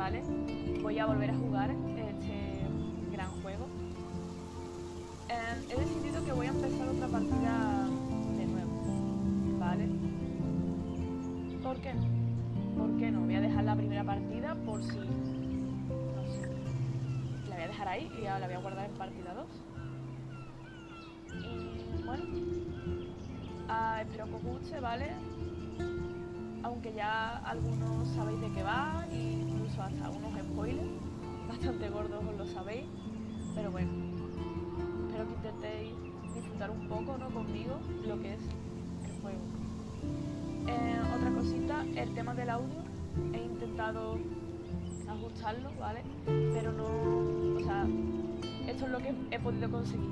¿vale? Voy a volver a jugar este gran juego. He decidido que voy a empezar otra partida de nuevo, ¿vale? ¿Por qué no? ¿Por qué no? Voy a dejar la primera partida por si... no sé. La voy a dejar ahí y ya la voy a guardar en partida 2. Y bueno, espero que os guste, ¿vale? Aunque ya algunos sabéis de qué va, e incluso hasta unos spoilers bastante gordos, os lo sabéis. Pero bueno, espero que intentéis disfrutar un poco, ¿no?, conmigo lo que es el juego. Otra cosita, el tema del audio, he intentado ajustarlo, ¿vale? Pero no, o sea, esto es lo que he podido conseguir.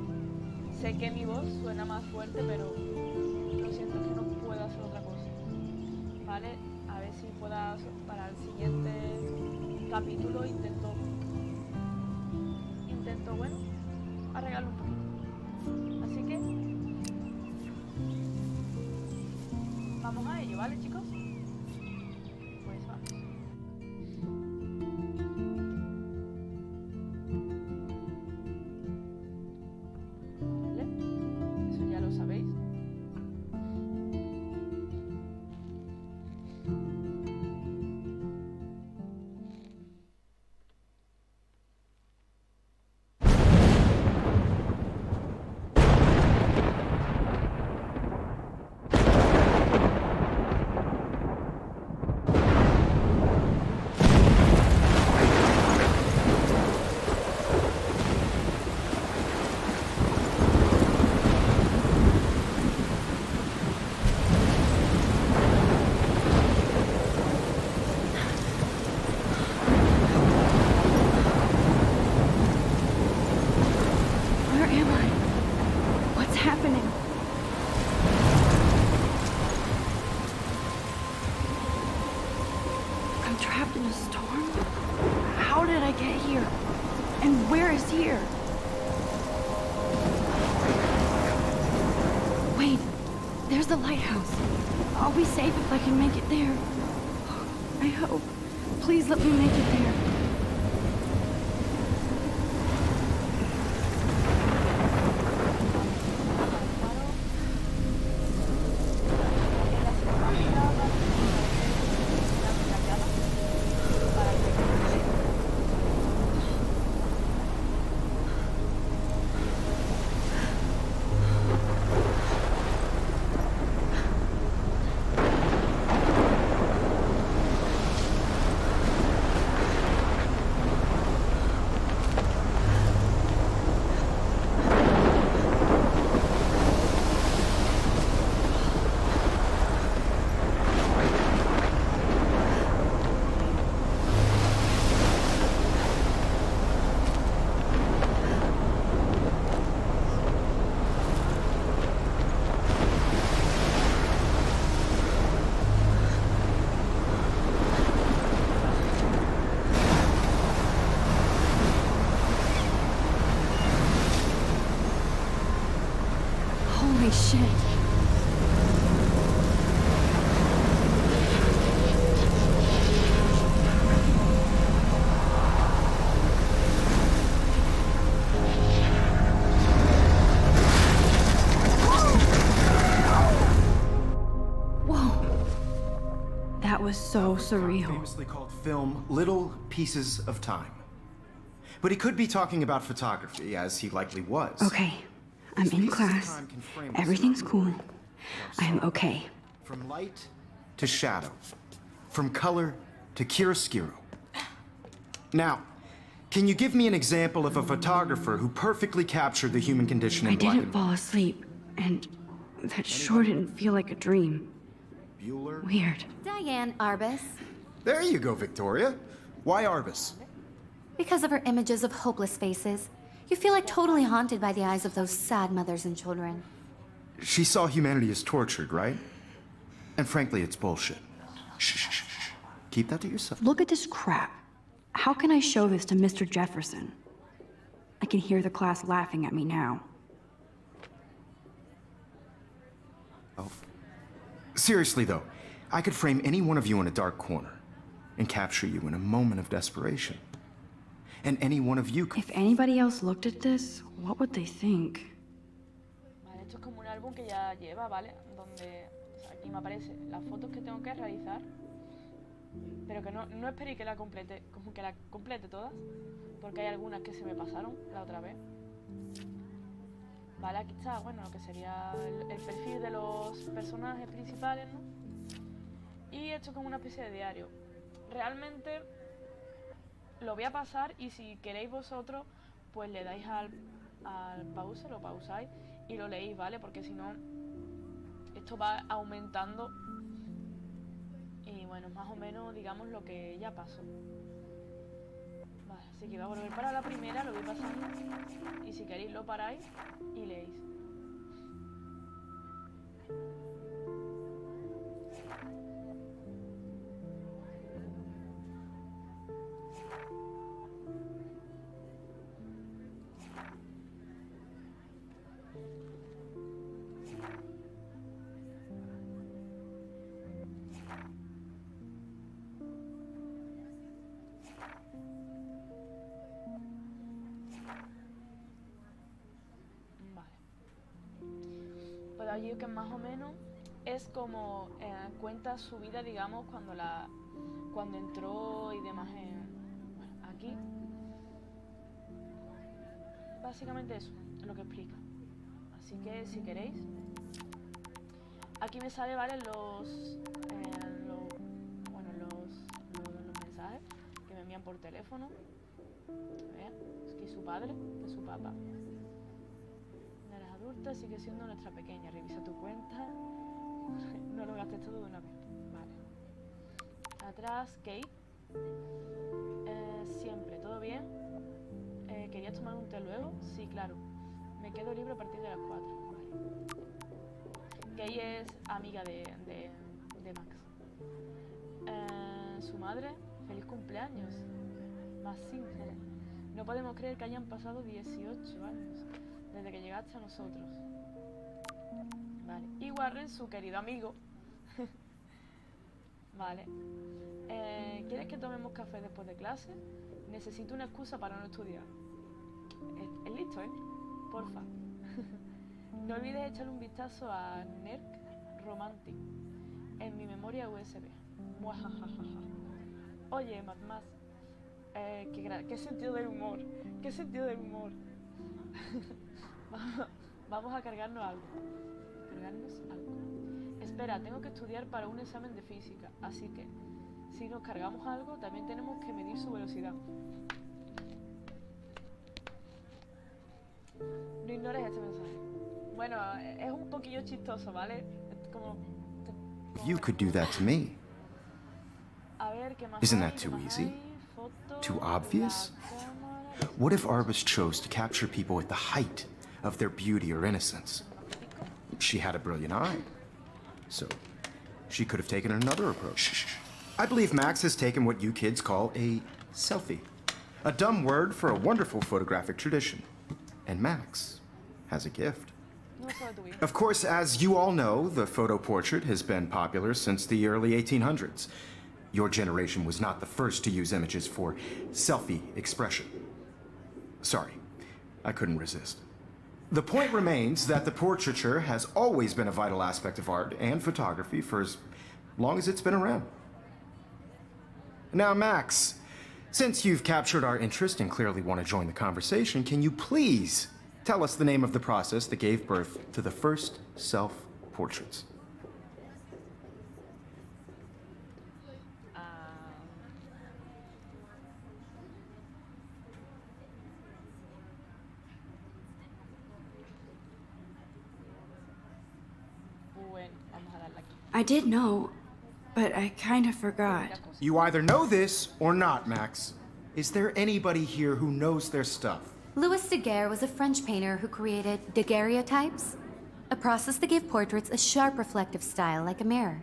Sé que mi voz suena más fuerte, pero lo siento, es que no puedo hacer otra cosa, ¿vale? A ver si puedo, para el siguiente capítulo intento, bueno, arreglarlo un poquito. Así que vamos a ello, ¿vale, chicos? Pues vamos. ¿Vale? Eso ya lo sabéis. There's the lighthouse. I'll be safe if I can make it there. I hope. Please let me make it there. Holy shit. That was so surreal. Famously called film Little Pieces of Time. But he could be talking about photography, as he likely was. Okay, I'm in class. Everything's cool. I am okay. From light to shadow. From color to chiaroscuro. Now, can you give me an example of a photographer who perfectly captured the human condition in black and white? I didn't fall asleep, and that sure didn't feel like a dream. Bueller? Weird. Diane Arbus. There you go, Victoria. Why Arbus? Because of her images of hopeless faces, you feel like totally haunted by the eyes of those sad mothers and children. She saw humanity as tortured, right? And frankly, it's bullshit. Shh, shh, shh, shh. Keep that to yourself. Look at this crap. How can I show this to Mr. Jefferson? I can hear the class laughing at me now. Oh. Seriously, though, I could frame any one of you in a dark corner. and capture you in a moment of desperation. And any one of you could... If anybody else looked at this, what would they think? Vale, esto es como un álbum que ya lleva, ¿vale? Donde o sea, aquí me aparecen las fotos que tengo que realizar, pero que no esperé que la complete, como que la complete todas, porque hay algunas que se me pasaron la otra vez. Vale, aquí está, bueno, lo que sería el perfil de los personajes principales, ¿no? Y esto es como una especie de diario. Realmente lo voy a pasar y si queréis vosotros, pues le dais al pause, lo pausáis y lo leéis, ¿vale? Porque si no, esto va aumentando y bueno, más o menos digamos lo que ya pasó. Vale, así que voy a volver para la primera, lo voy pasando y si queréis lo paráis y leéis. Pues allí que más o menos es como cuenta su vida, digamos, cuando entró y demás bueno, aquí. Básicamente eso es lo que explica. Así que si queréis, aquí me sale, ¿vale? Los mensajes que me envían por teléfono. Vean, es que es su padre, que es su papá. Eres adulta, sigue siendo nuestra pequeña. Revisa tu cuenta. No lo gastes todo de una vez. Vale. Atrás, Kate. Siempre, ¿todo bien? ¿Querías tomar un té luego? Sí, claro. Me quedo libre a partir de las 4. Vale. Kate es amiga de Max. Su madre, feliz cumpleaños. Más simple. No podemos creer que hayan pasado 18 años desde que llegaste a nosotros. Vale. Y Warren, su querido amigo. Vale. ¿Quieres que tomemos café después de clase? Necesito una excusa para no estudiar. Es listo, ¿eh? Porfa. No olvides echarle un vistazo a Nerk Romantic en mi memoria USB. Oye, Más. Qué sentido del humor. Qué sentido del humor. Vamos a cargarnos algo. Espera, tengo que estudiar para un examen de física, así que si nos cargamos algo, también tenemos que medir su velocidad. No ignores este mensaje. Bueno, es un poquillo chistoso, ¿vale? Es como... You could do that to me. A ver, ¿qué más Isn't hay? that ¿Qué too más easy? hay? Fotos, Too obvious? la cámara. What if Arbus chose to capture people at the height of their beauty or innocence? She had a brilliant eye, so she could have taken another approach. I believe Max has taken what you kids call a selfie. A dumb word for a wonderful photographic tradition. And Max has a gift. No solo tu vida. Of course, as you all know, the photo portrait has been popular since the early 1800s. Your generation was not the first to use images for selfie expression. Sorry, I couldn't resist. The point remains that the portraiture has always been a vital aspect of art and photography for as long as it's been around. Now, Max, since you've captured our interest and clearly want to join the conversation, can you please tell us the name of the process that gave birth to the first self-portraits? Bueno, vamos a darle aquí. I did know, but I kind of forgot. You either know this or not, Max. Is there anybody here who knows their stuff? Louis Daguerre was a French painter who created daguerreotypes, a process that gave portraits a sharp reflective style like a mirror.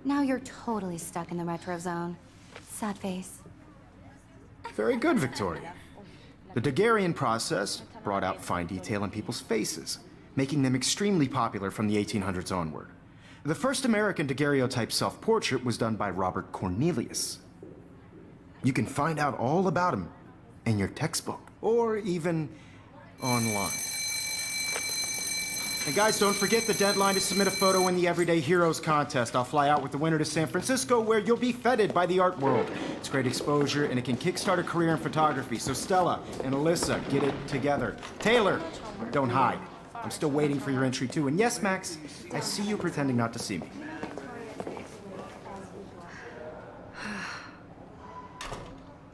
Now you're totally stuck in the retro zone. Sad face. Very good, Victoria. The Daguerrean process brought out fine detail in people's faces, making them extremely popular from the 1800s onward. The first American daguerreotype self-portrait was done by Robert Cornelius. You can find out all about him in your textbook or even online. And guys, don't forget the deadline to submit a photo in the Everyday Heroes contest. I'll fly out with the winner to San Francisco, where you'll be feted by the art world. It's great exposure, and it can kickstart a career in photography. So Stella and Alyssa, get it together. Taylor, don't hide. I'm still waiting for your entry too. And yes, Max, I see you pretending not to see me.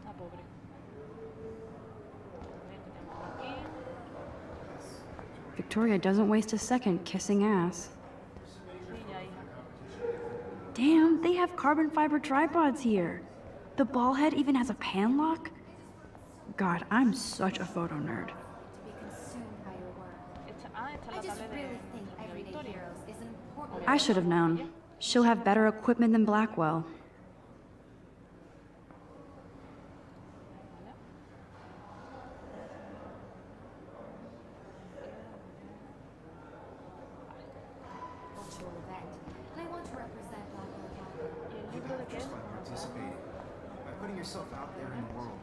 Ah, pobre. Victoria doesn't waste a second kissing ass. Sí, ya, hija. Damn, they have carbon fiber tripods here. The ball head even has a pan lock. God, I'm such a photo nerd. To be consumed by your work. Esta es I la just tablet really think de Everyday Victoria. Heroes is an important. I should have known. She'll have better equipment than Blackwell. Cultural event, and I want to represent Blackwell Academy. ¿Y el libro de qué es? By participating, by putting yourself out there in the world,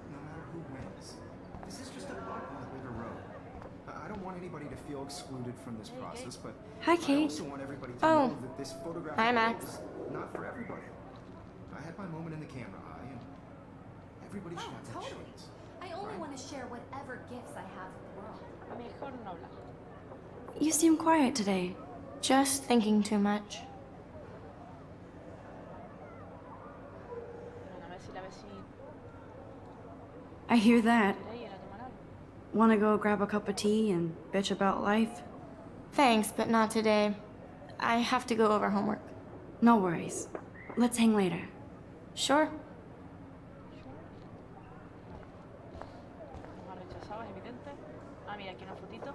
no matter who wins. This is just a bump on the bigger road. I don't want anybody to feel excluded from this process, but Hi, I Kate. also want everybody to Oh. know that this photographic Hi, world Max. is not for everybody. I had my moment in the camera eye, and everybody should have that Totally. chance. I only want to share whatever gifts I have with the world. Mejor no hablar. You seem quiet today. Just thinking too much. Bueno, a ver si la vecina I hear that. quiere ir a tomar algo. Wanna go grab a cup of tea and bitch about life? Thanks, but not today. I have to go over homework. No worries. Let's hang later. Sure. Nos ha rechazado, es evidente. Ah, mira, aquí una fotito.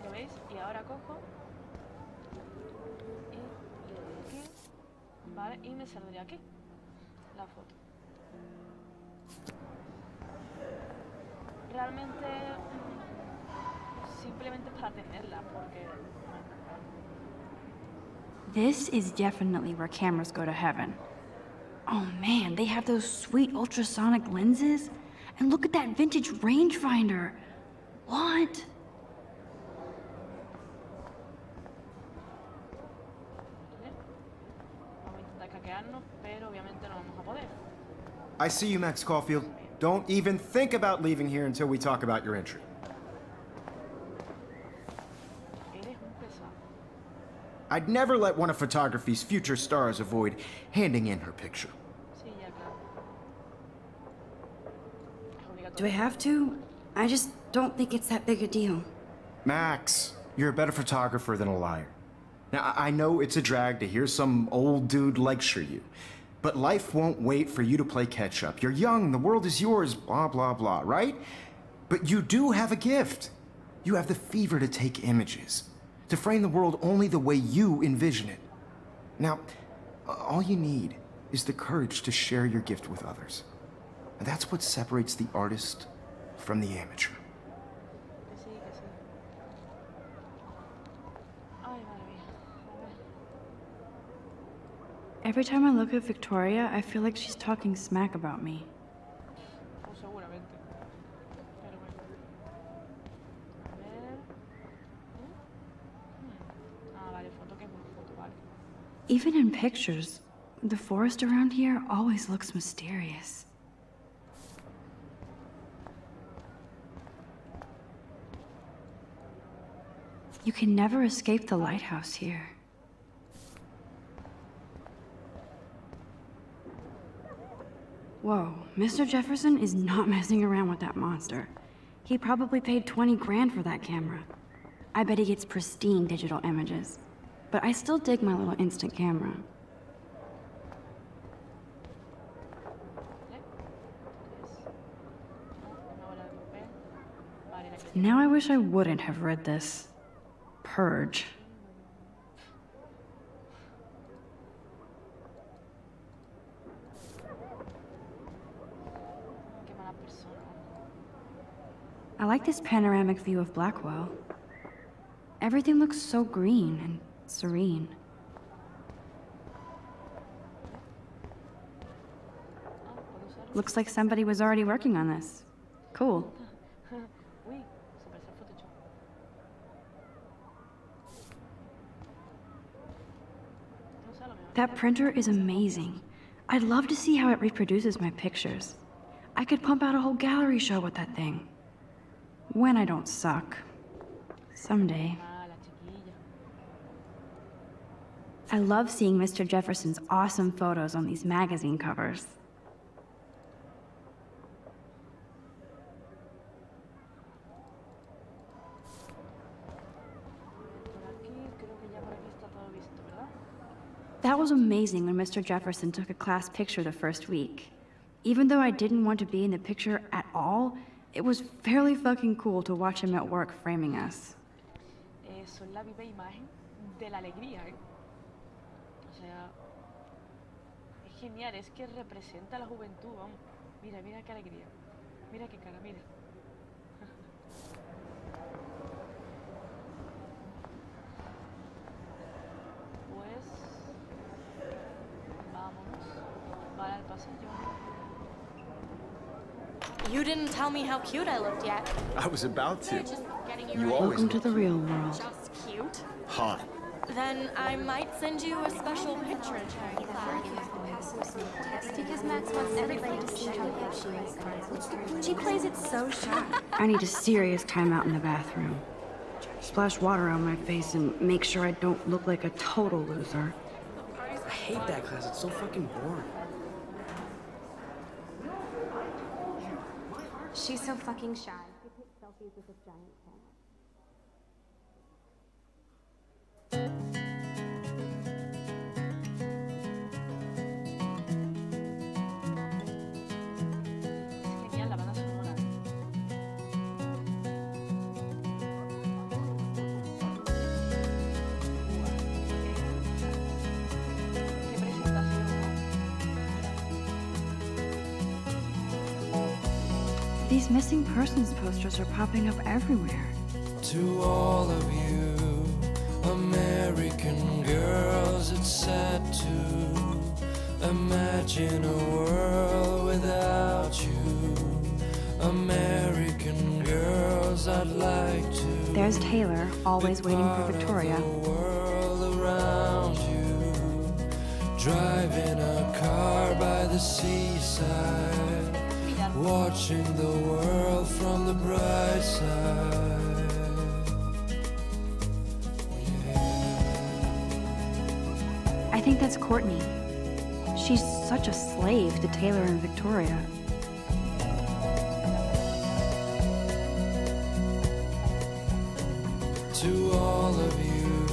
¿Lo veis? Y ahora cojo y le doy aquí, ¿vale? Y me saldría aquí la foto. Realmente simplemente para tenerla, porque This is definitely where cameras go to heaven. Oh man, they have those sweet ultrasonic lenses. And look at that vintage rangefinder. What? ¿vale? Vamos a intentar hackearnos, pero obviamente no vamos a poder. I see you, Max Caulfield. Don't even think about leaving here until we talk about your entry. Eres un pesado. I'd never let one of photography's future stars avoid handing in her picture. Sí, ya, claro. Es obligatorio. Do I have to? I just don't think it's that big a deal. Max, you're a better photographer than a liar. Now, I know it's a drag to hear some old dude lecture you, but life won't wait for you to play catch up. You're young, the world is yours, blah, blah, blah, right? But you do have a gift. You have the fever to take images, to frame the world only the way you envision it. Now, all you need is the courage to share your gift with others. And that's what separates the artist from the amateur. Que sí, que sí. Ay, madre mía. A ver. Every time I look at Victoria, I feel like she's talking smack about me. Pues seguramente. Pero bueno. A ver. Ah, vale, foto que es una foto, vale. Even in pictures, the forest around here always looks mysterious. You can never escape the lighthouse here. Whoa, Mr. Jefferson is not messing around with that monster. He probably paid 20 grand for that camera. I bet he gets pristine digital images. But I still dig my little instant camera. ¿Vale? Tres. No, una bola de papel. Vale, la que Now I wish I wouldn't have read this. Purge. qué mala persona. I like this panoramic view of Blackwell. Everything looks so green and serene. Looks like somebody was already working on this. Cool. Uy, se parece al Photoshop. No sé, a lo mejor. That printer is amazing. I'd love to see how it reproduces my pictures. I could pump out a whole gallery show with that thing. When I don't suck. Someday. Ah, la chiquilla. I love seeing Mr. Jefferson's awesome photos on these magazine covers. Por aquí, creo que ya por aquí está todo visto, ¿verdad? That was amazing when Mr. Jefferson took a class picture the first week. Even though I didn't want to be in the picture at all, it was fairly fucking cool to watch him at work framing us. Son la viva imagen de la alegría, ¿eh? O sea, es genial, es que representa la juventud, vamos. Mira, mira qué alegría. Mira qué cara, mira. Pues vámonos. Vale, al pasillo. You didn't tell me how cute I looked yet. I was about to. Getting You always Welcome to look the real world. just cute. hot. Then I might send you a special picture. Because Max wants everybody to see how good she is. She plays it so shy. I need a serious timeout in the bathroom. Splash water on my face and make sure I don't look like a total loser. I hate that class. It's so fucking boring. She's so fucking shy. She takes selfies with this giant camera. Es genial la banda sonora. Qué presentación, ¿no? These missing persons posters are popping up everywhere. To all of you American girls, it's sad to imagine a world without you. American girls, I'd like to. There's Taylor, always waiting for Victoria. The world around you, driving a car by the seaside, watching the world from the bright side. I think that's Courtney. She's such a slave to Taylor and Victoria. To all of you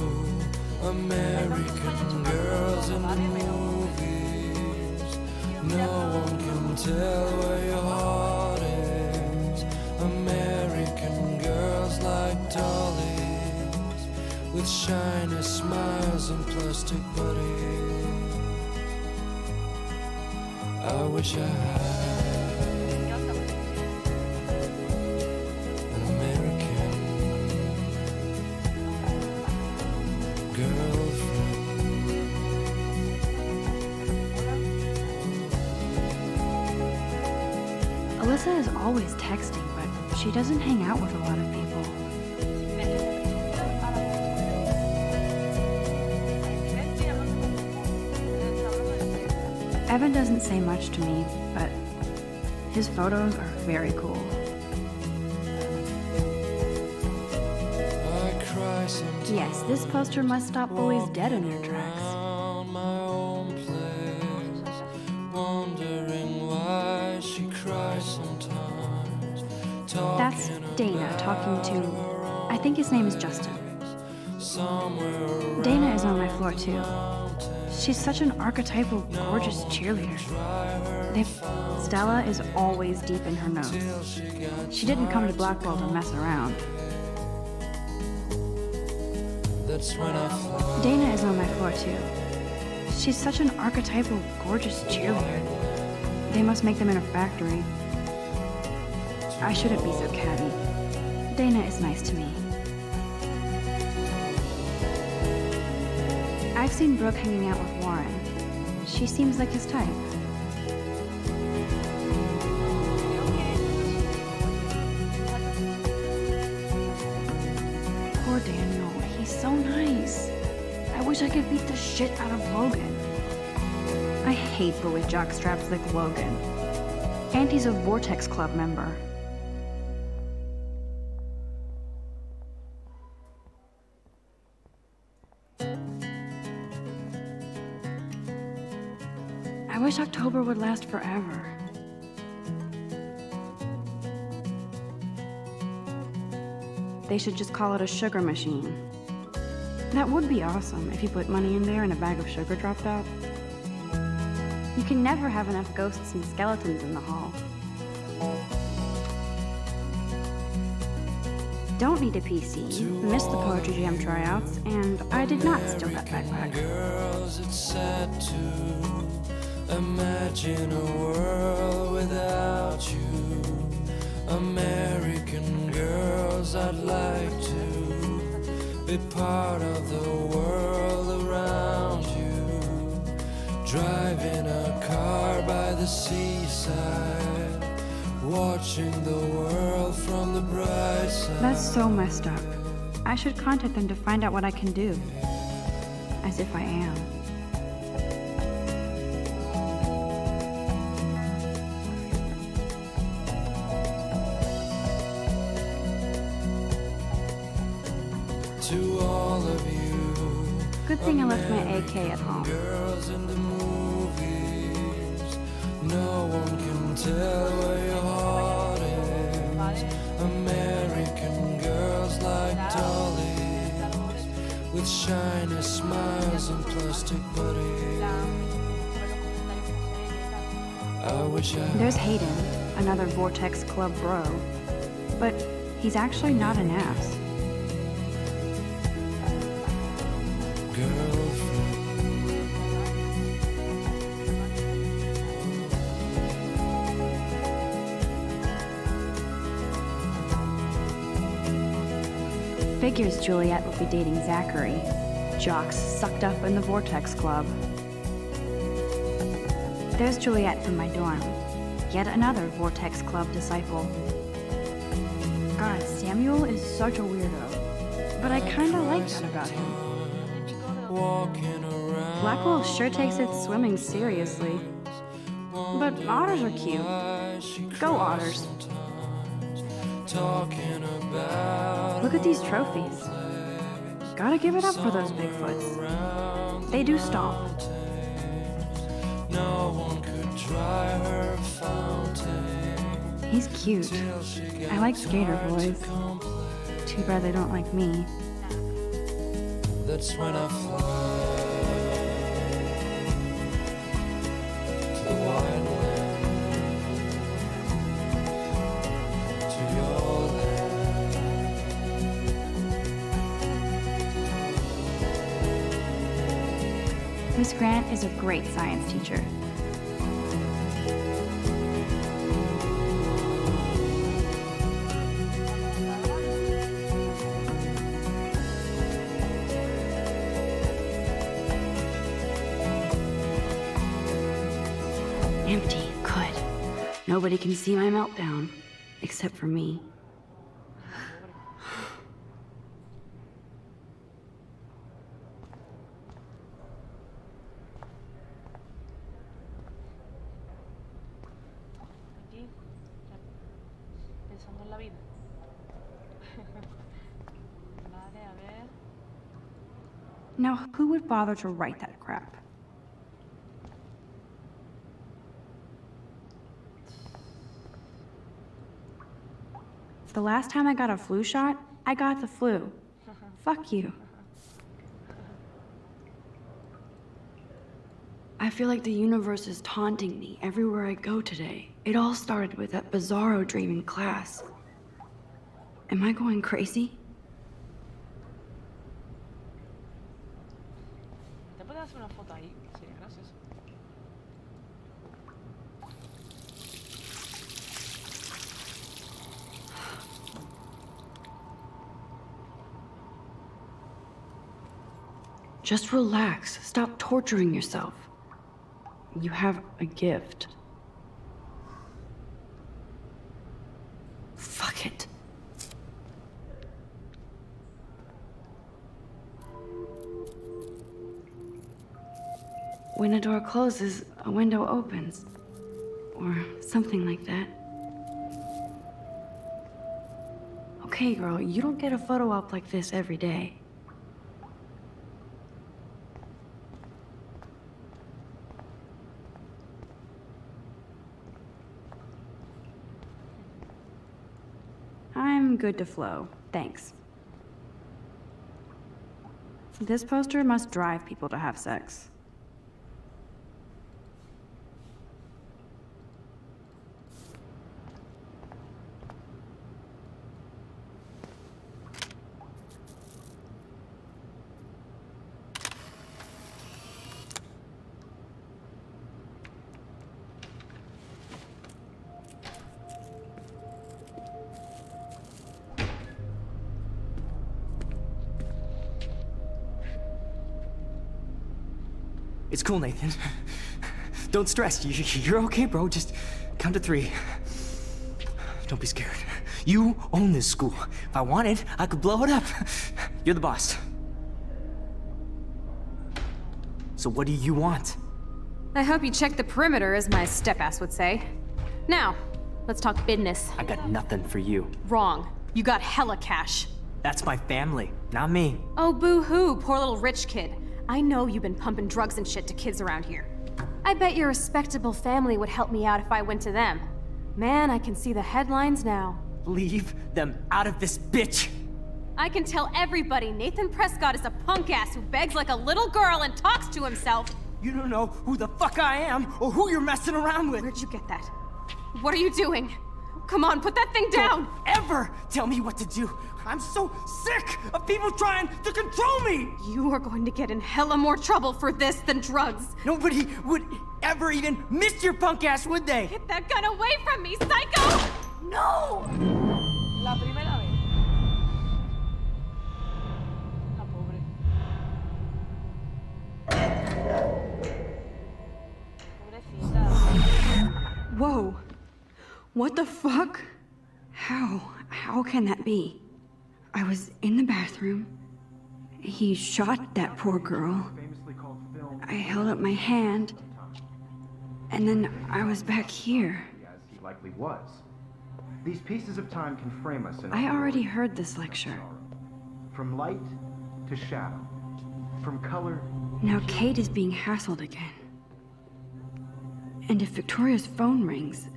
American girls in the movies, no one can tell where your heart is. American girls like dollies, with shiny smiles and plastic bodies. I wish I had an American girlfriend. Alyssa is always texting, but she doesn't hang out with a lot of people. Evan doesn't say much to me, but his photos are very cool. I cry sometimes. Yes, this poster must stop bullies dead in their tracks. Around my own place, wondering why she cries sometimes. That's Dana talking to, I think his name is Justin. Somewhere Dana is on my floor too. She's such an archetypal, gorgeous cheerleader. Stella is always deep in her notes. She didn't come to Blackwell to mess around. that's when I fly. Dana is on my floor too. She's such an archetypal, gorgeous cheerleader. They must make them in a factory. I shouldn't be so catty. Dana is nice to me. I've seen Brooke hanging out with Warren. She seems like his type. Poor Daniel, he's so nice. I wish I could beat the shit out of Logan. I hate bully jockstraps like Logan. And he's a Vortex Club member. I wish October would last forever. They should just call it a sugar machine. That would be awesome if you put money in there and a bag of sugar dropped out. You can never have enough ghosts and skeletons in the hall. Don't need a PC, missed the Poetry Jam tryouts, and I did not steal that backpack. Girls, it's sad to imagine a world without you. American girls, I'd like to be part of the world around you. Driving a car by the seaside, watching the world from the bright side. That's so messed up. I should contact them to find out what I can do. As if I am. To all of you, Good thing I left my AK at home. girls in the movies, no one can tell where your heart is. American girls like dollies, with shiny smiles and plastic bodies. I wish I There's Hayden, another Vortex Club bro. But he's actually not an ass. girlfriend. Figures Juliet would be dating Zachary. Jocks sucked up in the Vortex Club. There's Juliet from my dorm. Yet another Vortex Club disciple. God, Samuel is such a weirdo. But I kinda like that about him. Walking around. Blackwell sure takes its swimming seriously. But otters are cute. Go otters. Talking about Look at these trophies. Gotta give it up for those Bigfoots. They do stomp. no one could dry her fountain. He's cute. I like skater boys. Too bad they don't like me. That's when I fly to the wide land, to your land. Miss Grant is a great science teacher. Empty. Good. Nobody can see my meltdown. Except for me. Aquí, pensando en la vida. Vale, a ver. Now, who would bother to write that crap? The last time I got a flu shot, I got the flu. Fuck you. I feel like the universe is taunting me everywhere I go today. It all started with that bizarro dream in class. Am I going crazy? ¿Te puedes hacer una foto ahí? Sería gracioso. Just relax. Stop torturing yourself. You have a gift. Fuck it. When a door closes, a window opens. Or something like that. Okay, girl, you don't get a photo op like this every day. I'm good to flow, thanks. This poster must drive people to have sex. It's cool, Nathan. Don't stress. You're okay, bro. Just count to 3. Don't be scared. You own this school. If I wanted, I could blow it up. You're the boss. So what do you want? I hope you checked the perimeter, as my step-ass would say. Now, let's talk business. I got nothing for you. Wrong. You got hella cash. That's my family, not me. Oh, boo-hoo, poor little rich kid. I know you've been pumping drugs and shit to kids around here. I bet your respectable family would help me out if I went to them. Man, I can see the headlines now. Leave them out of this bitch! I can tell everybody Nathan Prescott is a punk ass who begs like a little girl and talks to himself. You don't know who the fuck I am or who you're messing around with. Where'd you get that? What are you doing? Come on, put that thing down! Don't ever tell me what to do! I'm so sick of people trying to control me! You are going to get in hella more trouble for this than drugs. Nobody would ever even miss your punk ass, would they? Get that gun away from me, psycho! No! La primera vez. La pobre. Pobrecita. Whoa. What the fuck? How can that be? I was in the bathroom. He shot that poor girl. I held up my hand. And then I was back here. As he likely was. These pieces of time can frame us in I already heard this lecture. From light to shadow. From color. Now Kate is being hassled again. And if Victoria's phone rings,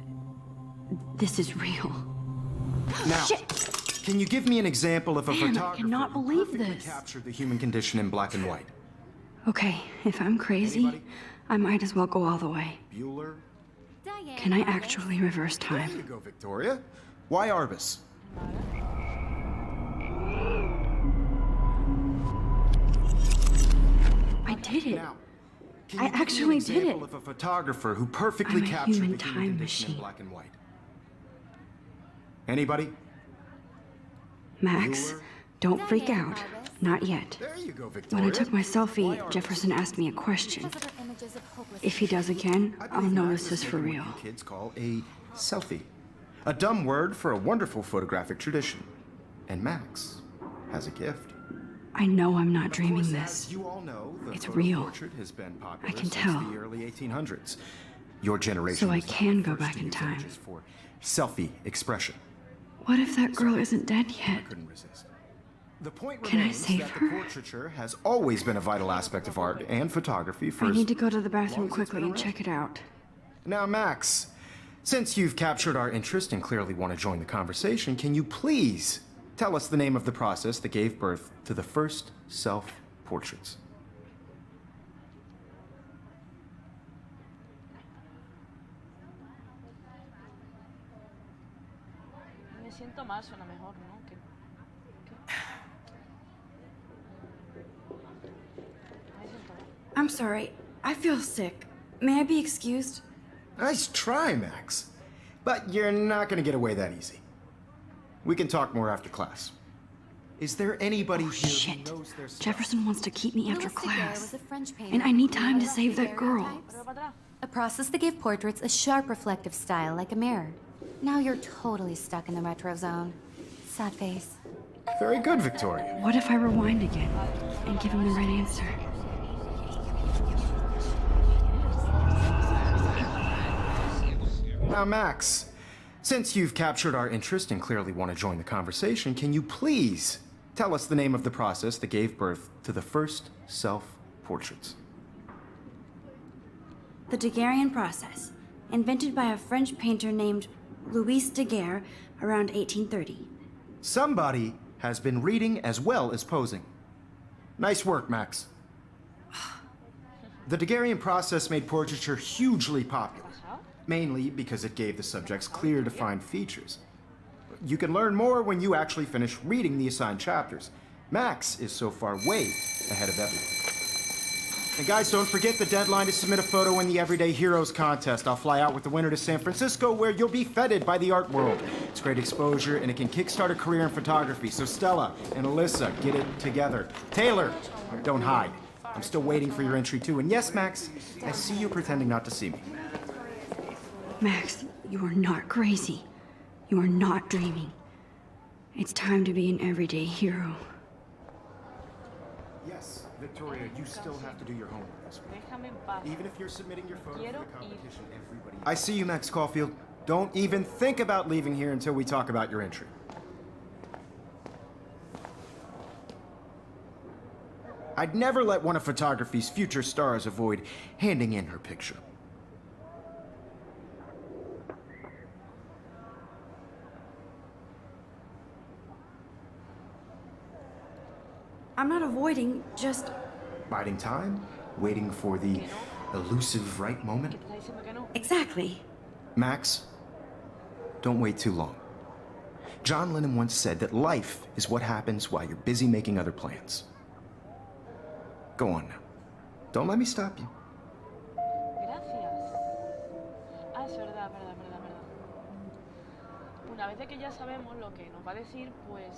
this is real. Now, Shit! Can you give me an example of a Man, I photographer cannot who believe perfectly this. captured the human condition in black and white? Okay, if I'm crazy, Anybody? I might as well go all the way. Bueller? Diane, Can I Arbus. actually reverse There you time? go, Victoria. Why Arbus? I did it. Now, can I you give me actually an did example it. of a photographer who perfectly I'm a captured human the human time condition in machine. black and white? Anybody? Max, Bueller? don't freak Diane, out. Arbus. Not yet. There you go, Victoria. When I took my Why selfie, Arbus? Jefferson asked me a question. Visible images of hopeless If he does again, I I'll believe know Max this is is for making real. what you kids call a selfie. A dumb word for a wonderful photographic tradition. And Max has a gift. I know I'm not Of dreaming course, this. as you all know, the It's photo real. portrait has been popular I can since tell. the early 1800s. Your generation So I was the can go first back to in use time. images for selfie expression. What if that girl isn't dead I yet? couldn't resist. The point Can I remains save that her? the portraiture has always been a vital aspect of art and photography for I as need to go to the long bathroom as it's quickly been and around. check it out. Now, Max, since you've captured our interest and clearly want to join the conversation, can you please tell us the name of the process that gave birth to the first self-portraits? Me siento mal, suena mejor, ¿no? Me siento mal. I'm sorry. I feel sick. May I be excused? Nice try, Max. But you're not going to get away that easy. We can talk more after class. Is there anybody Oh, here shit. who knows their stuff? Jefferson wants to keep me after Louis Daguerre class. was a French painter And I need who time to created save that girl. daguerreotypes, Pero para atrás. a process that gave portraits a sharp reflective style like a mirror. Now you're totally stuck in the retro zone. Sad face. Very good, Victoria. What if I rewind again and give him the right answer? Now, Max, since you've captured our interest and clearly want to join the conversation, can you please tell us the name of the process that gave birth to the first self-portraits? The Daguerrean process, invented by a French painter named Louis Daguerre around 1830. Somebody has been reading as well as posing. Nice work, Max. The Daguerrean process made portraiture hugely popular, mainly because it gave the subjects clear, defined features. You can learn more when you actually finish reading the assigned chapters. Max is so far way ahead of everyone. And guys, don't forget the deadline to submit a photo in the Everyday Heroes contest. I'll fly out with the winner to San Francisco, where you'll be feted by the art world. It's great exposure, and it can kickstart a career in photography. So Stella and Alyssa, get it together. Taylor, don't hide. I'm still waiting for your entry too. And yes, Max, I see you pretending not to see me. Max, you are not crazy. You are not dreaming. It's time to be an everyday hero. Yes, Victoria, you still have to do your homework this week. Déjame en paz. Even if you're submitting your photo for Quiero the ir. competition, everybody... I see you, Max Caulfield. Don't even think about leaving here until we talk about your entry. I'd never let one of photography's future stars avoid handing in her picture. I'm not avoiding, just... Biding time, waiting for the elusive right moment. ¿Qué te está diciendo que no? Exactly. Max, don't wait too long. John Lennon once said that life is what happens while you're busy making other plans. Go on now. Don't let me stop you. Gracias. Ah, es verdad. Una vez de que ya sabemos lo que nos va a decir, pues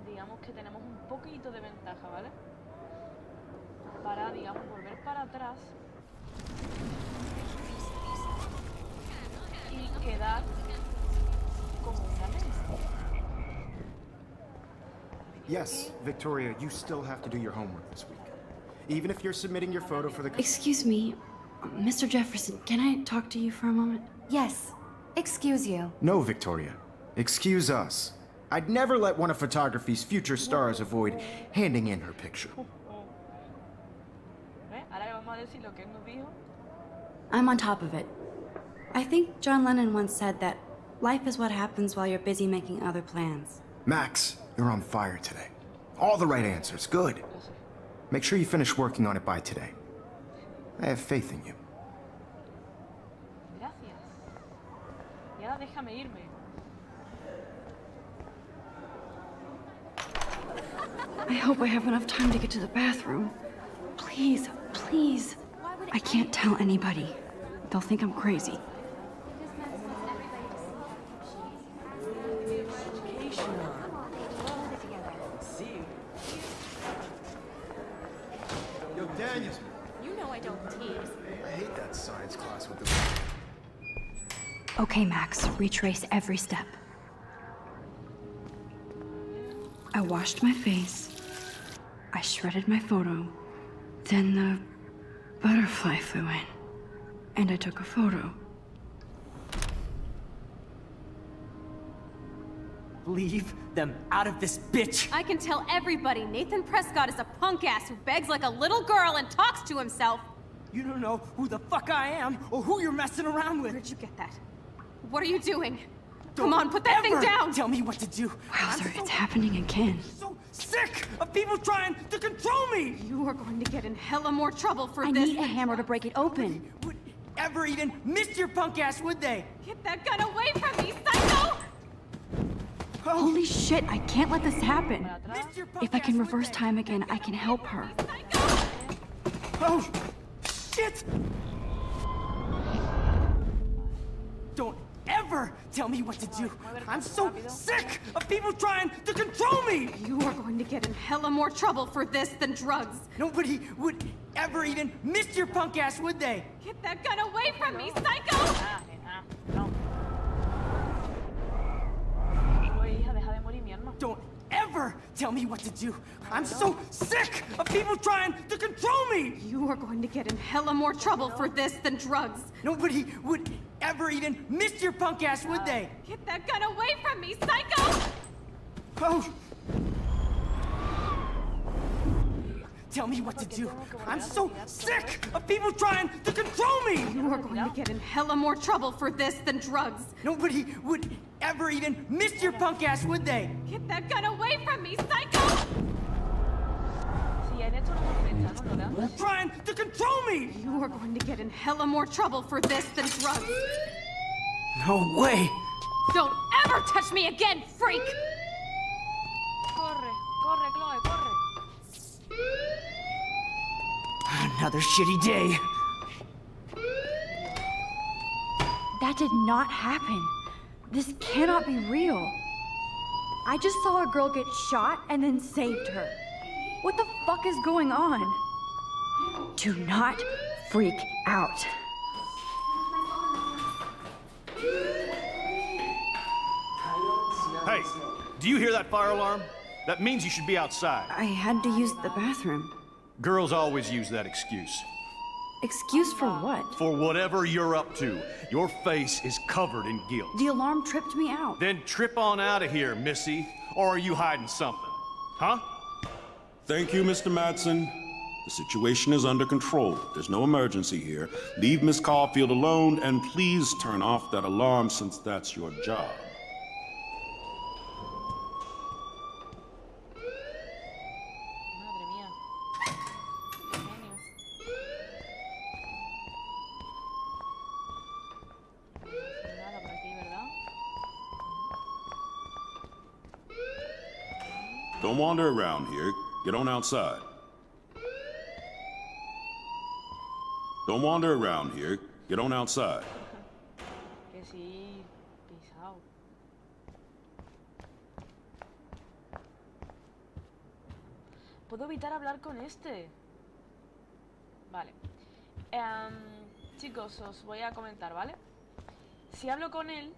digamos que tenemos un poquito de ventaja, ¿vale? Para, digamos, volver para atrás y quedar como una mente. Yes, Victoria, you still have to do your homework this week. Even if you're submitting your photo for the... Excuse me, Mr. Jefferson, can I talk to you for a moment? Yes. Excuse you. No, Victoria. Excuse us. I'd never let one of photography's future stars avoid handing in her picture. ¿Ves? Ahora le vamos a decir lo que él nos dijo. I'm on top of it. I think John Lennon once said that life is what happens while you're busy making other plans. Max, you're on fire today. All the right answers. Good. Make sure you finish working on it by today. I have faith in you. Gracias. Y ahora déjame irme. I hope I have enough time to get to the bathroom. Please, please. I can't tell anybody. They'll think I'm crazy. Yo, Daniels. You know I don't tease. I hate that science class with the... Okay, Max, retrace every step. I washed my face. I shredded my photo. Then the butterfly flew in. And I took a photo. Leave them out of this bitch! I can tell everybody Nathan Prescott is a punk ass who begs like a little girl and talks to himself. You don't know who the fuck I am or who you're messing around with. Where'd you get that? What are you doing? Come on, put that thing down! Tell me what to do. Wowzer, it's happening again. So sick of people trying to control me! You are going to get in hella more trouble for I this. need a hammer to break it open. Would ever even miss your punk ass, would they? Get that gun away from me, psycho! Holy shit, I can't let this happen. Missed your punk If I can ass, would reverse they? time again, I can help her. Psycho! Oh, shit! Don't ever ever tell me what to do. I'm so sick of people trying to control me! You are going to get in hella more trouble for this than drugs. Nobody would ever even miss your punk ass, would they? Get that gun away from me, psycho! Ah, nena, no. Oye, hija, deja de morir, mi alma. Don't ever tell me what to do. I'm so sick of people trying to control me! You are going to get in hella more trouble for this than drugs. Nobody would ever even miss your punk ass, would they? Get that gun away from me, psycho! Oh! Tell me what to do. I'm so sick of people trying to control me! You are going to get in hella more trouble for this than drugs. Nobody would ever even miss your punk ass, would they? Get that gun away from me, psycho! Si en esto no me afecta, ¿no, Lola? Trying to control me! You are going to get in hella more trouble for this than drugs. No way! Don't ever touch me again, freak! Corre, corre, Chloe, corre. Another shitty day. That did not happen. This cannot be real. I just saw a girl get shot and then saved her. What the fuck is going on? Do not freak out. Hey, do you hear that fire alarm? That means you should be outside. I had to use the bathroom. Girls always use that excuse. Excuse for what? For whatever you're up to, your face is covered in guilt. The alarm tripped me out. Then trip on out of here, Missy. Or are you hiding something? Huh? Thank you, Mr. Madsen. The situation is under control. There's no emergency here. Leave Miss Caulfield alone, and please turn off that alarm since that's your job. Madre mía. Qué genio. No hay nada por aquí, ¿verdad? Don't wander around here. Get on outside. Don't wander around here. Get on outside. Que sí, pisado. Puedo evitar hablar con este. Vale. Chicos, os voy a comentar, ¿vale? Si hablo con él,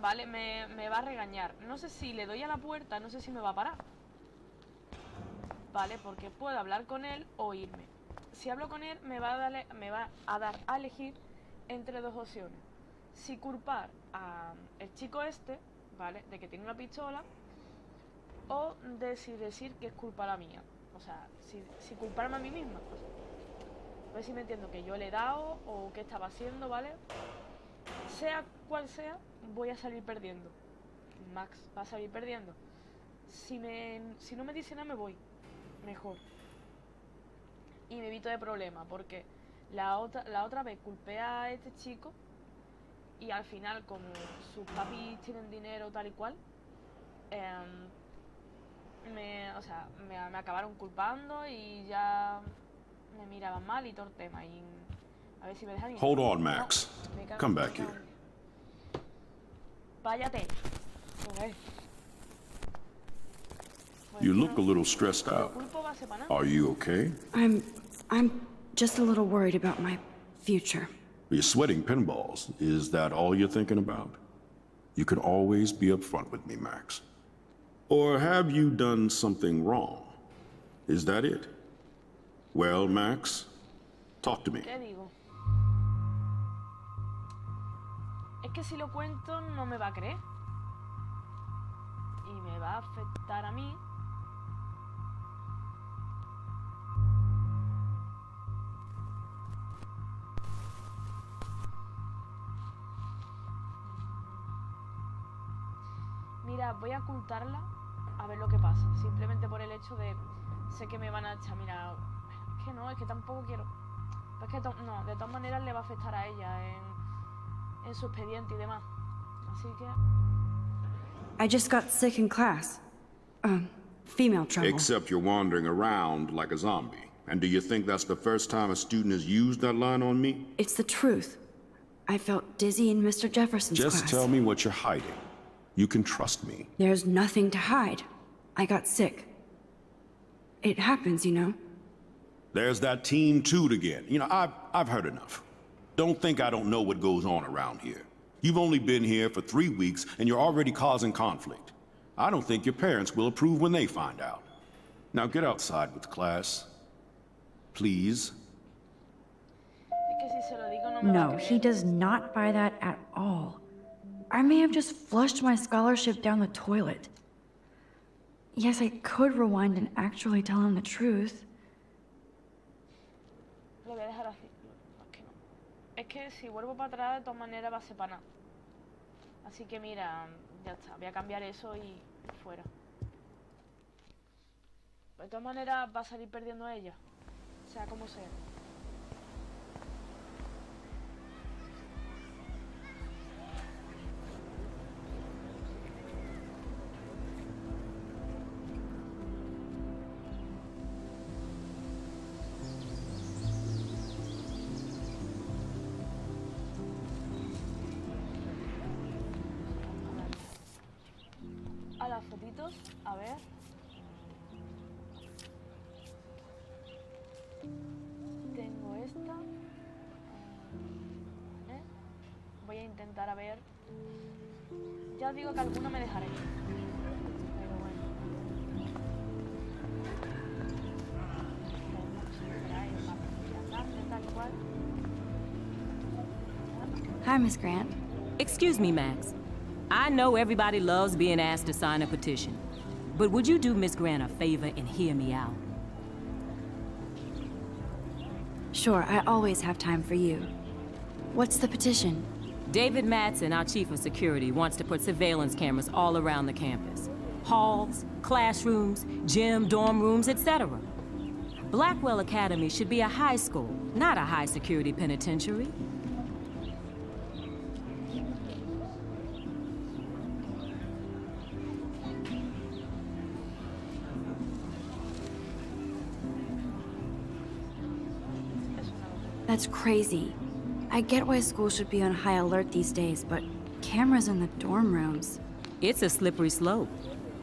¿vale? Me va a regañar. No sé si le doy a la puerta, no sé si me va a parar. ¿Vale? Porque puedo hablar con él o irme. Si hablo con él, me va a dar a elegir entre dos opciones. Si culpar a el chico este, ¿vale? De que tiene una pistola, o de si decir que es culpa la mía. O sea, si culparme a mí misma. A ver si me entiendo, que yo le he dado o qué estaba haciendo, ¿vale? Sea cual sea, voy a salir perdiendo. Max va a salir perdiendo. Si no me dice nada, me voy. Mejor. Y me evito de problemas, porque la otra vez culpé a este chico y al final, como sus papis tienen dinero tal y cual, me acabaron culpando y ya me miraban mal y todo el tema. Y a ver si me dejan ir. Hold on, Max. No, Come back here. Váyate. Joder. You look a little stressed out. Are you okay? I'm just a little worried about my future. You're sweating pinballs. Is that all you're thinking about? You can always be upfront with me, Max. Or have you done something wrong? Is that it? Well, Max, talk to me. ¿Qué digo? Es que si lo cuento no me va a creer. Y me va a afectar a mí. Mira, voy a ocultarla a ver lo que pasa. Simplemente por el hecho de... Sé que me van a echar, mira... Es que tampoco quiero... Es que no, de todas maneras le va a afectar a ella en su expediente y demás. Así que... I just got sick in class. Female trouble. Except you're wandering around like a zombie. And do you think that's the first time a student has used that line on me? It's the truth. I felt dizzy in Mr. Jefferson's class. Just tell me what you're hiding. You can trust me. There's nothing to hide. I got sick. It happens, you know. There's that teen toot again. You know, I've heard enough. Don't think I don't know what goes on around here. You've only been here for 3 weeks, and you're already causing conflict. I don't think your parents will approve when they find out. Now get outside with class. Please. Es que si se lo digo no me va No, a he creer. does not buy that at all. I may have just flushed my scholarship down the toilet. Yes, I could rewind and actually tell him the truth. Lo voy a dejar así. Es que no. Es que si vuelvo para atrás, de todas maneras va a ser para nada. Así que mira, ya está. Voy a cambiar eso y fuera. De todas maneras va a salir perdiendo ella. Sea como sea. A las fotitos, a ver. Tengo esta. Vale. Voy a intentar a ver. Ya os digo que alguno me dejaré. Pero bueno. Tal cual. Hi, Miss Grant. Excuse me, Max. I know everybody loves being asked to sign a petition, but would you do Miss Grant a favor and hear me out? Sure, I always have time for you. What's the petition? David Madsen, our chief of security, wants to put surveillance cameras all around the campus. Halls, classrooms, gym, dorm rooms, etc. Blackwell Academy should be a high school, not a high-security penitentiary. That's crazy. I get why schools should be on high alert these days, but cameras in the dorm rooms. It's a slippery slope,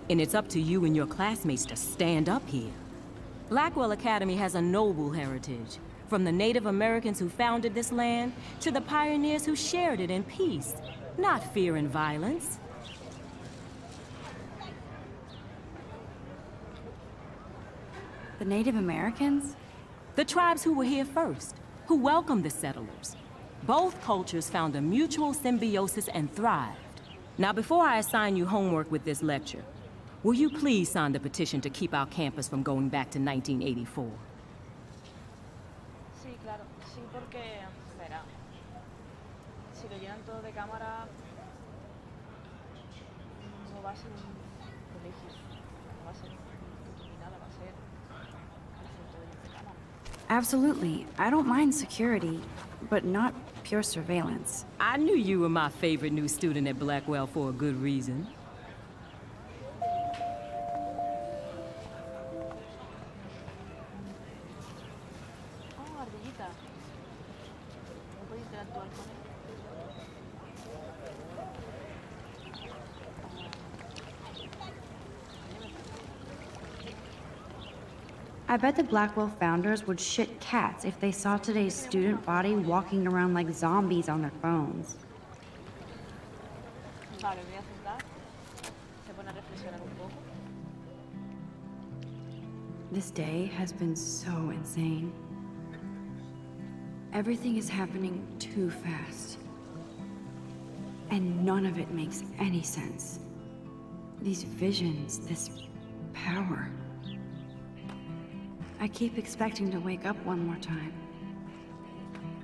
and it's up to you and your classmates to stand up here. Blackwell Academy has a noble heritage, from the Native Americans who founded this land to the pioneers who shared it in peace, not fear and violence. The Native Americans? The tribes who were here first, who welcomed the settlers. Both cultures found a mutual symbiosis and thrived. Now, before I assign you homework with this lecture, will you please sign the petition to keep our campus from going back to 1984? Sí, claro. Sí, porque, verá, si lo llenan todo de cámara, no va a ser un colegio, no va a ser ni nada, va a ser cárcel todo lleno de cámara. Absolutely. I don't mind security, but not pure surveillance. I knew you were my favorite new student at Blackwell for a good reason. Oh, ardillita. No puedo interactuar con él. I bet the Blackwell founders would shit cats if they saw today's student body walking around like zombies on their phones. Vale, voy a sentar. Se pone a reflexionar un poco. This day has been so insane. Everything is happening too fast. And none of it makes any sense. These visions, this power. I keep expecting to wake up one more time.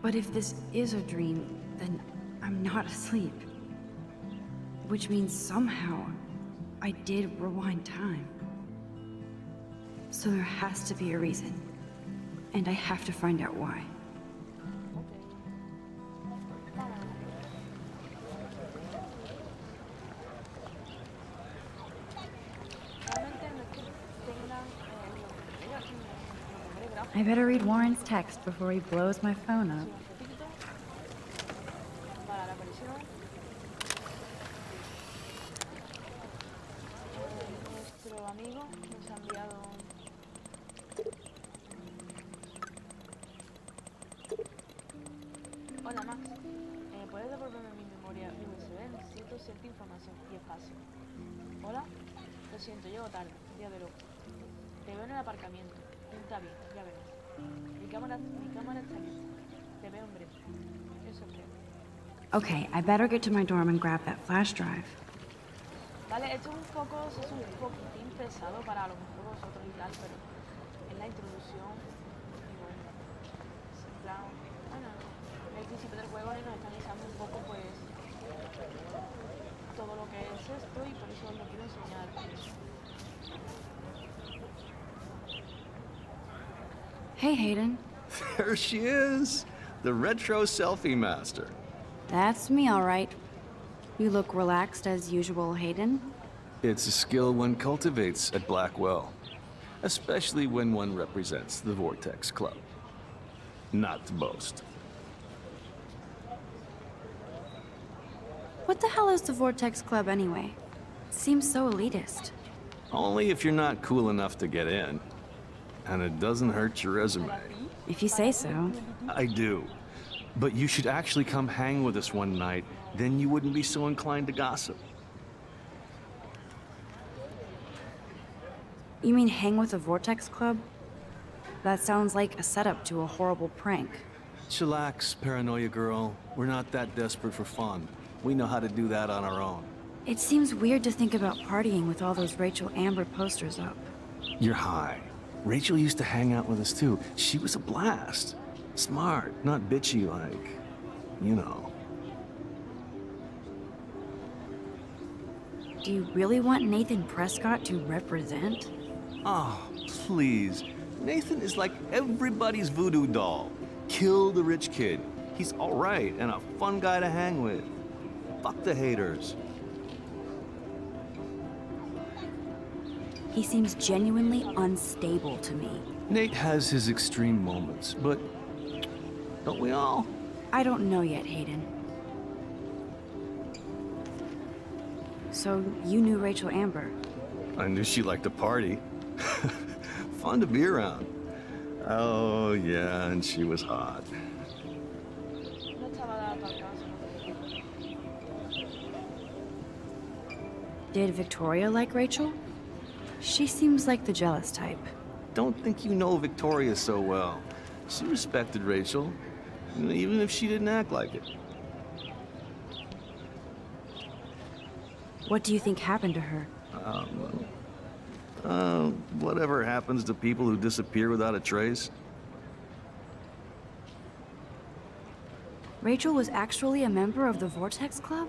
But if this is a dream, then I'm not asleep. Which means somehow I did rewind time. So there has to be a reason. And I have to find out why. I better read Warren's text before he blows my phone up. amigo nos ha enviado... Hola Max, ¿puedes devolverme mi memoria USB? Necesito cierta información y espacio. Hola, lo siento, llego tarde, día de loco. Te veo en el aparcamiento, pinta bien, ya verás. Mi cámara está lista, te veo en breve. Eso creo. Okay, I better get to my dorm and grab that flash drive. Vale, esto es un poquitín pesado para a lo mejor vosotros y tal, pero es la introducción y bueno, es en plan, bueno, en el principio del juego nos están avisando un poco pues todo lo que es esto y por eso os lo quiero enseñar. Hey, Hayden. There she is, the retro selfie master. That's me, all right. You look relaxed as usual, Hayden. It's a skill one cultivates at Blackwell, especially when one represents the Vortex Club. Not to boast. What the hell is the Vortex Club anyway? It seems so elitist. Only if you're not cool enough to get in. And it doesn't hurt your resume. If you say so. I do. But you should actually come hang with us one night, then you wouldn't be so inclined to gossip. You mean hang with the Vortex Club? That sounds like a setup to a horrible prank. Chillax, paranoia girl. We're not that desperate for fun. We know how to do that on our own. It seems weird to think about partying with all those Rachel Amber posters up. You're high. Rachel used to hang out with us too. She was a blast. Smart, not bitchy like, you know. Do you really want Nathan Prescott to represent? Oh, please. Nathan is like everybody's voodoo doll. Kill the rich kid. He's all right and a fun guy to hang with. Fuck the haters. He seems genuinely unstable to me. Nate has his extreme moments, but don't we all? I don't know yet, Hayden. So, you knew Rachel Amber? I knew she liked to party. Fun to be around. Oh, yeah, and she was hot. No estaba dada para caso. Did Victoria like Rachel? She seems like the jealous type. Don't think you know Victoria so well. She respected Rachel, even if she didn't act like it. What do you think happened to her? Whatever happens to people who disappear without a trace. Rachel was actually a member of the Vortex Club?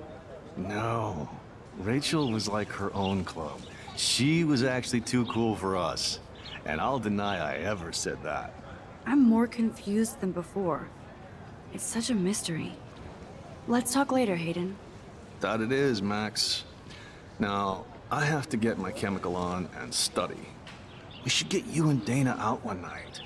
No. Rachel was like her own club. She was actually too cool for us. And I'll deny I ever said that. I'm more confused than before. It's such a mystery. Let's talk later, Hayden. That it is, Max. Now, I have to get my chemical on and study. We should get you and Dana out one night.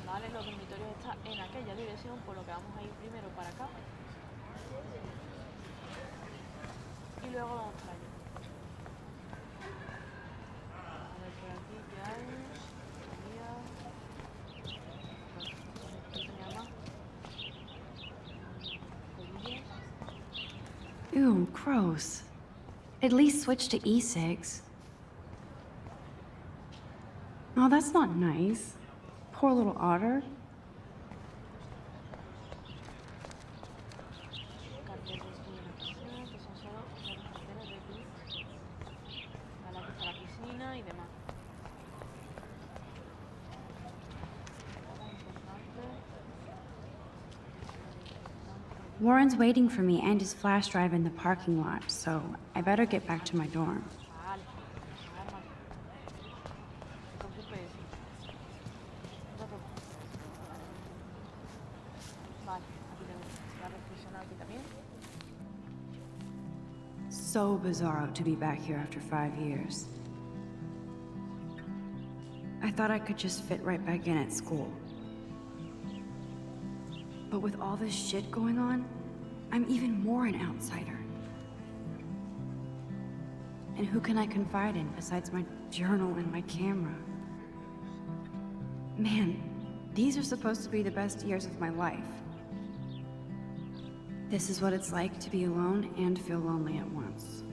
Vale, los dormitorios están en aquella dirección, por lo que vamos a ir primero para acá. Y luego vamos para allá. A ver, por aquí qué hay. Tenía más. Colillas. Ew, gross. At least switch to e-cigs. Oh, that's not nice. Poor little otter. Carteles de una piscina, que son solo los carteles de aquí. Vale, aquí está la piscina y demás. Warren's waiting for me and his flash drive in the parking lot, so I better get back to my dorm. Vale, cálmate. Entonces, pues, no te preocupes. Vale, aquí tengo. Voy a reflexionar aquí también. so bizarro to be back here after 5 years. I thought I could just fit right back in at school. But with all this shit going on, I'm even more an outsider. And who can I confide in besides my journal and my camera? Man, these are supposed to be the best years of my life. This is what it's like to be alone and feel lonely at once.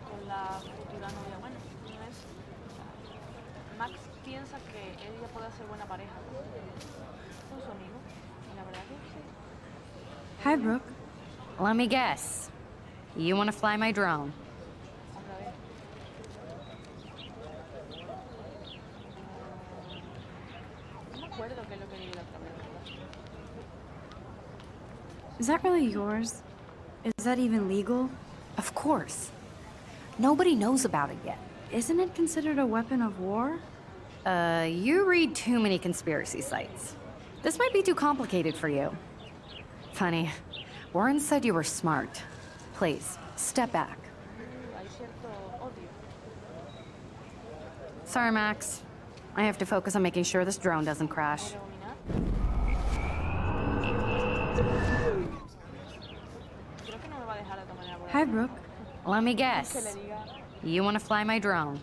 Con la futura novia. Bueno, no es. Max piensa que ella puede ser buena pareja con su amigo. Y la verdad que sí. Hi, Brooke. Let me guess. You want to fly my drone? Otra vez. No me acuerdo qué es lo que leí la otra vez. Is that really yours? Is that even legal? Of course. Nobody knows about it yet. Isn't it considered a weapon of war? You read too many conspiracy sites. This might be too complicated for you. Funny. Warren said you were smart. Please, step back. Hay cierto odio. Sorry, Max. I have to focus on making sure this drone doesn't crash. Creo que no me va a dejar de esta manera. Hi, Brooke. Let me Que le guess. diga. You want to fly my drone?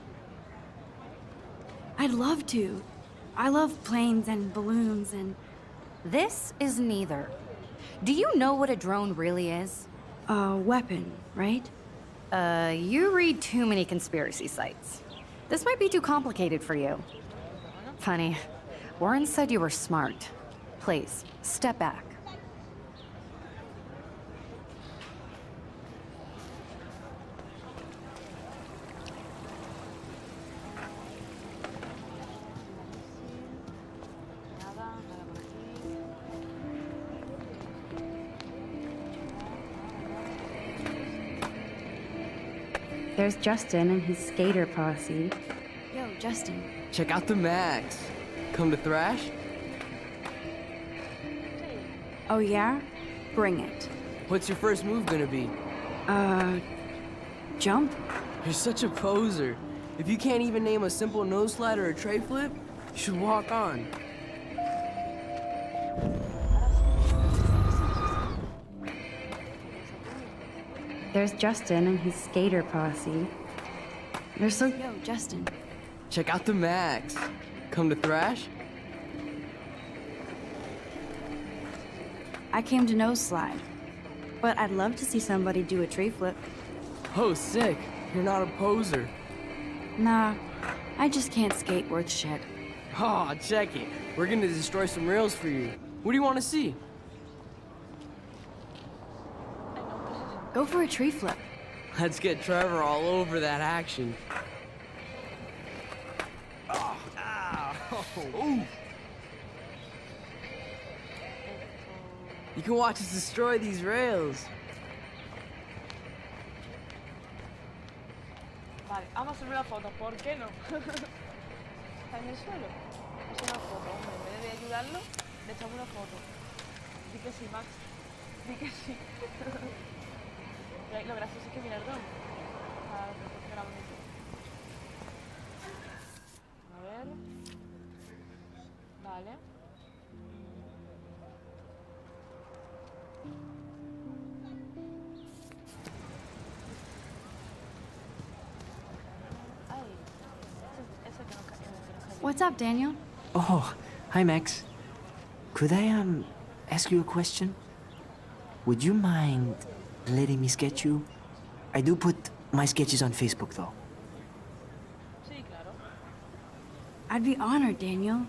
I'd love to. I love planes and balloons and... This is neither. Do you know what a drone really is? a weapon, right? You read too many conspiracy sites. This might be too complicated for you. Funny. Warren said you were smart. Please, step back. There's Justin and his skater posse. Yo, Justin. Check out the Max. Come to thrash? Oh yeah? Bring it. What's your first move gonna be? Jump? You're such a poser. If you can't even name a simple nose slide or a tray flip, you should walk on. There's Justin and his skater posse. They're so... Yo, Justin. Check out the Max. Come to thrash? I came to nose slide. But I'd love to see somebody do a tree flip. Oh, sick. You're not a poser. Nah, I just can't skate worth shit. Oh, check it. We're gonna destroy some rails for you. What do you want to see? Go for a tree flip. Let's get Trevor all over that action. Oh, ow. Ooh. You can watch us destroy these rails. Vale, vamos a hacer una foto, ¿por qué no? Está en el suelo. Es una foto, hombre. En vez de ayudarlo, le echamos una foto. Di que sí, Max. Di que sí. Lo gracioso es que mira el don. Era bonito. A ver. Vale. What's up, Daniel? Oh, hi, Max. Could I, ask you a question? Would you mind letting me sketch you? I do put my sketches on Facebook, though. Sí, claro. I'd be honored, Daniel.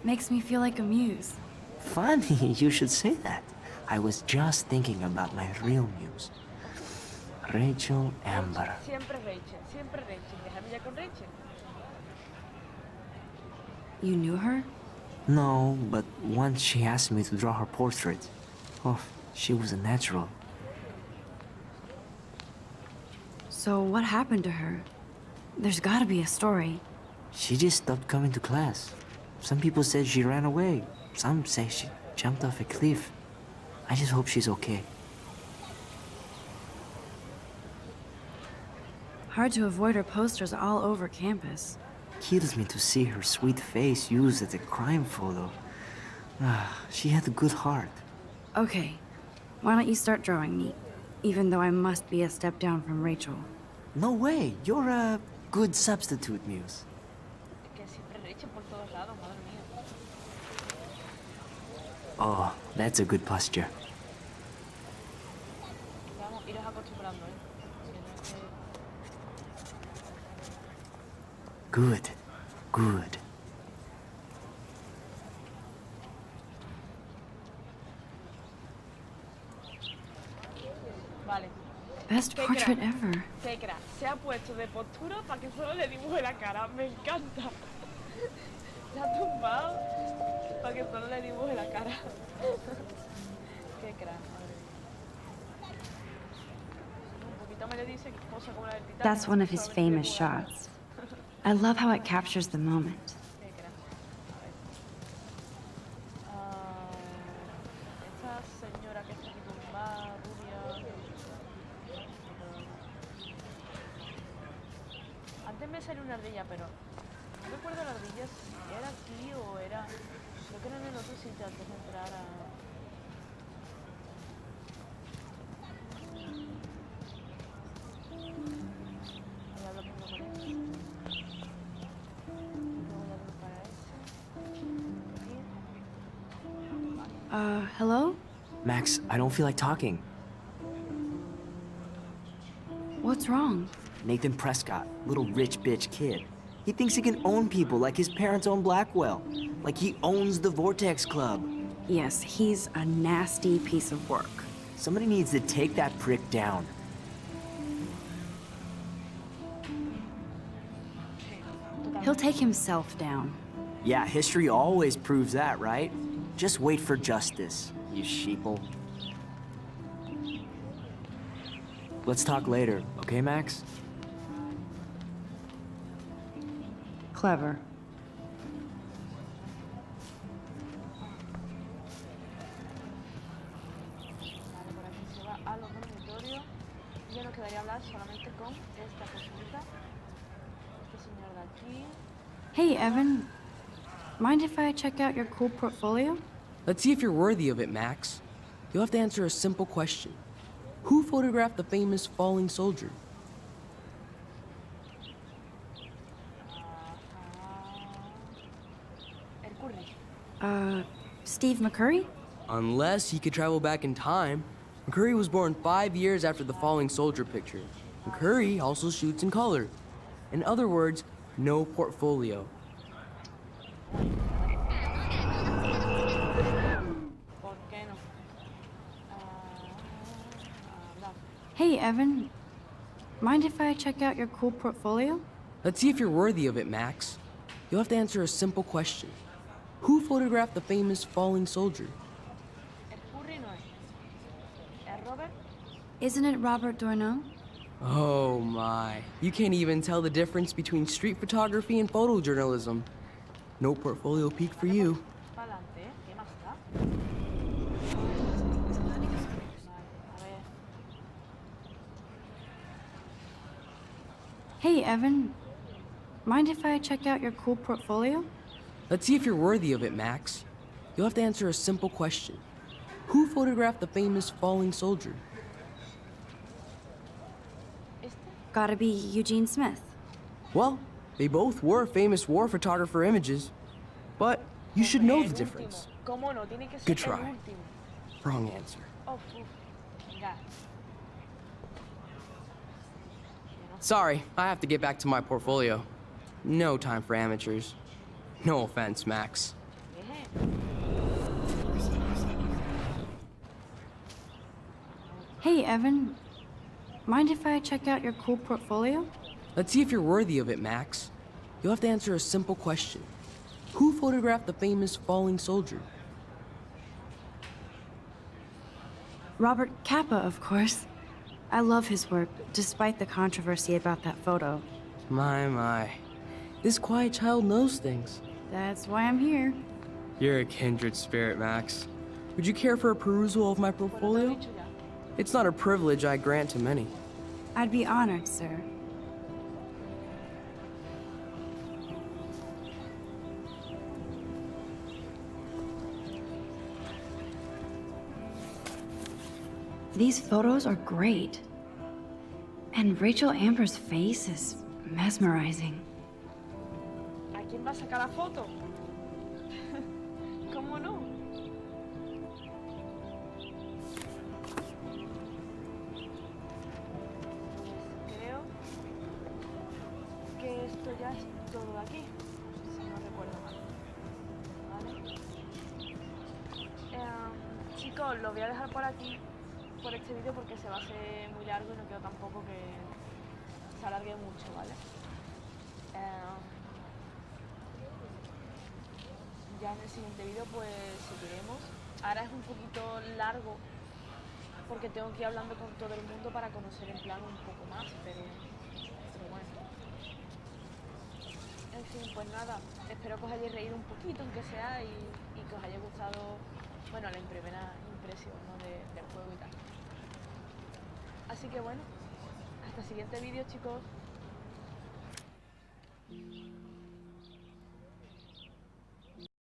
Makes me feel like a muse. Funny, you should say that. I was just thinking about my real muse. Rachel Amber. Siempre Rachel, siempre Rachel. Déjame ya con Rachel. You knew her? No, but once she asked me to draw her portrait. Oh, she was a natural. So what happened to her? There's gotta be a story. She just stopped coming to class. Some people said she ran away. Some say she jumped off a cliff. I just hope she's okay. Hard to avoid her posters all over campus. Kills me to see her sweet face used as a crime photo. She had a good heart. Okay, why don't you start drawing me? Even though I must be a step down from Rachel. No way, you're a good substitute, Muse. Que siempre Rachel por todos lados, madre mía. Oh, that's a good posture. Vamos, iros acostumbrando, ¿eh? Good, good. Vale. Best Qué portrait crack. ever. Qué crack. Se ha puesto de postura para que solo le dibuje la cara. Me encanta. Se ha tumbado para que solo le dibuje la cara. Qué crack, madre mía. Un poquito me le dice que posa como la del Titanic. That's one of his Solamente famous dibuja. shots. I love how it captures the moment. Qué crack. A ver. Esta señora que está aquí tumbada, rubia. Antes me salió una ardilla, pero no recuerdo la ardilla si era aquí o era... Creo que era en el otro sitio antes de entrar a... Voy a hablar primero con él. Luego la tengo para ese. Hello? Max, I don't feel like talking. What's wrong? Nathan Prescott, little rich bitch kid. He thinks he can own people like his parents own Blackwell. Like he owns the Vortex Club. Yes, he's a nasty piece of work. Somebody needs to take that prick down. He'll take himself down. Yeah, history always proves that, right? Just wait for justice, you sheeple. Let's talk later, okay, Max? Clever. Vale, por aquí se va a los dormitorios. Y ya nos quedaría hablar solamente con esta personita. Este señor de aquí. Hey, Evan. Mind if I check out your cool portfolio? Let's see if you're worthy of it, Max. You'll have to answer a simple question. Who photographed the famous falling soldier? El Curry. Steve McCurry? Unless he could travel back in time. McCurry was born 5 years after the falling soldier picture. McCurry also shoots in color. In other words, no portfolio. ¿Por qué no? Hablar. Hey, Evan. Mind if I check out your cool portfolio? Let's see if you're worthy of it, Max. You'll have to answer a simple question. Who photographed the famous falling soldier? El Curry no es. ¿Es Robert? Isn't it Robert Doisneau? Oh my. You can't even tell the difference between street photography and photojournalism. No portfolio peak for you. Pa'lante, ¿eh? ¿Qué más da? Vale, a ver. Hey, Evan. Mind if I check out your cool portfolio? Let's see if you're worthy of it, Max. You'll have to answer a simple question. Who photographed the famous falling soldier? Este. Gotta be Eugene Smith. Well, they both were famous war photographer images. But you should know the difference. ¿Cómo no? Tiene que ser Good el try. último. Wrong answer. Uf. Venga. Sorry, I have to get back to my portfolio. No time for amateurs. No offense, Max. Hey, Evan. Mind if I check out your cool portfolio? Let's see if you're worthy of it, Max. You'll have to answer a simple question. Who photographed the famous falling soldier? Robert Capa, of course. I love his work, despite the controversy about that photo. My. This quiet child knows things. That's why I'm here. You're a kindred spirit, Max. Would you care for a perusal of my portfolio? It's not a privilege I grant to many. I'd be honored, sir. These photos are great. And Rachel Amber's face is mesmerizing. ¿A quién va a sacar la foto? ¿Cómo no? Pues creo que esto ya es todo de aquí, si no recuerdo mal. ¿Vale? Chicos, lo voy a dejar por aquí, por este vídeo, porque se va a hacer muy largo y no quiero tampoco que se alargue mucho, ¿vale? Ya en el siguiente vídeo pues seguiremos. Ahora es un poquito largo porque tengo que ir hablando con todo el mundo para conocer en plan un poco más, pero bueno. En fin, pues nada, espero que os hayáis reído un poquito, aunque sea, y que os haya gustado, bueno, la primera impresión, ¿no? del juego y tal. Así que bueno, hasta el siguiente vídeo, chicos.